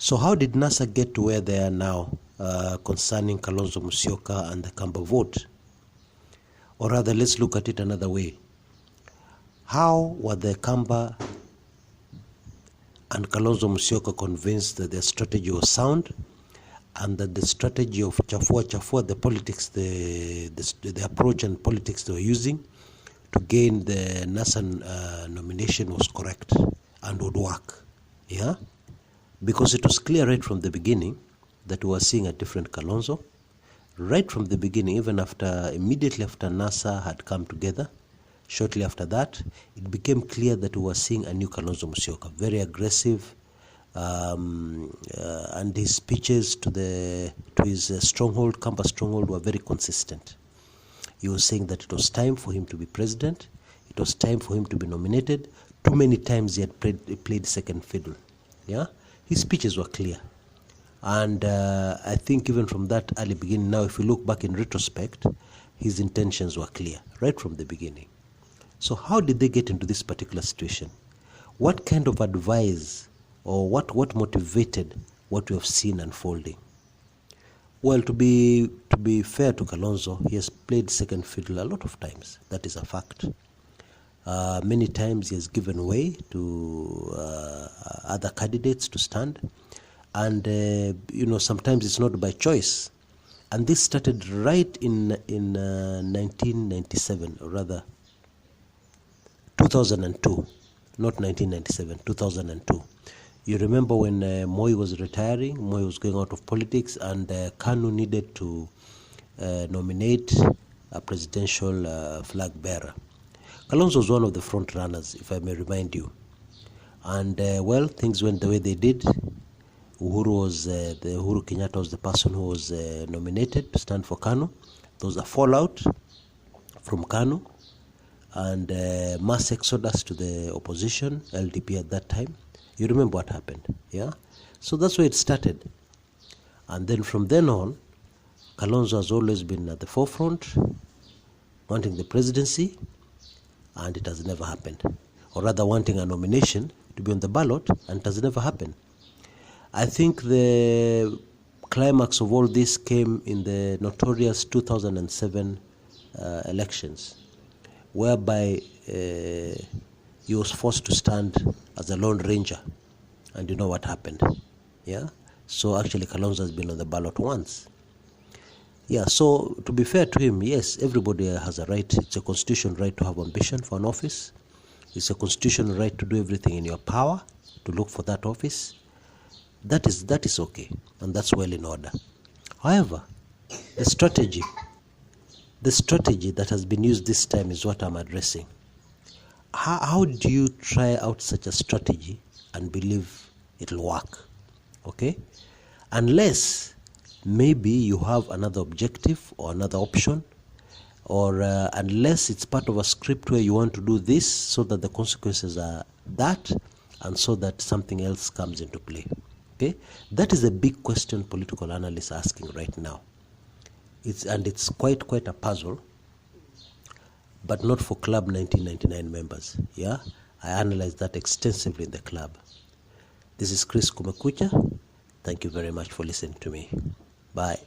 So how did NASA get to where they are now concerning Kalonzo Musyoka and the Kamba vote? Or rather, let's look at it another way. How were the Kamba and Kalonzo Musyoka convinced that their strategy was sound and that the strategy of chafua, the politics, the approach and politics they were using to gain the NASA nomination was correct and would work? Yeah? Because it was clear right from the beginning that we were seeing a different Kalonzo. Right from the beginning, even immediately after NASA had come together, shortly after that, it became clear that we were seeing a new Kalonzo Musyoka, very aggressive, and his speeches to his stronghold, Kamba stronghold, were very consistent. He was saying that it was time for him to be president, it was time for him to be nominated. Too many times he had played second fiddle. Yeah? His speeches were clear. And I think even from that early beginning, now if you look back in retrospect, his intentions were clear right from the beginning. So how did they get into this particular situation? What kind of advice or what motivated what we have seen unfolding? Well, to be fair to Kalonzo, he has played second fiddle a lot of times. That is a fact. Many times he has given way to other candidates to stand. And, sometimes it's not by choice. And this started right in 1997, or rather 2002, not 1997, 2002. You remember when Moi was retiring, Moi was going out of politics, and Kanu needed to nominate a presidential flag bearer. Kalonzo was one of the front runners, if I may remind you. And, things went the way they did. Uhuru Kenyatta was the person who was nominated to stand for Kanu. There was a fallout from Kanu and mass exodus to the opposition, LDP at that time. You remember what happened, yeah? So that's where it started. And then from then on, Kalonzo has always been at the forefront, wanting the presidency, and it has never happened. Or rather, wanting a nomination to be on the ballot, and it has never happened. I think the climax of all this came in the notorious 2007 elections, whereby he was forced to stand as a lone ranger, and you know what happened, yeah? So actually Kalonzo has been on the ballot once. Yeah, so to be fair to him, yes, everybody has a right, it's a constitutional right to have ambition for an office. It's a constitutional right to do everything in your power to look for that office. That is okay, and that's well in order. However, the strategy that has been used this time is what I'm addressing. How do you try out such a strategy and believe it'll work? Okay? Unless maybe you have another objective or another option, or unless it's part of a script where you want to do this so that the consequences are that, and so that something else comes into play. Okay? That is a big question political analysts are asking right now. It's quite a puzzle, but not for Club 1999 members. Yeah? I analyzed that extensively in the club. This is Chris Kumekucha. Thank you very much for listening to me. Bye.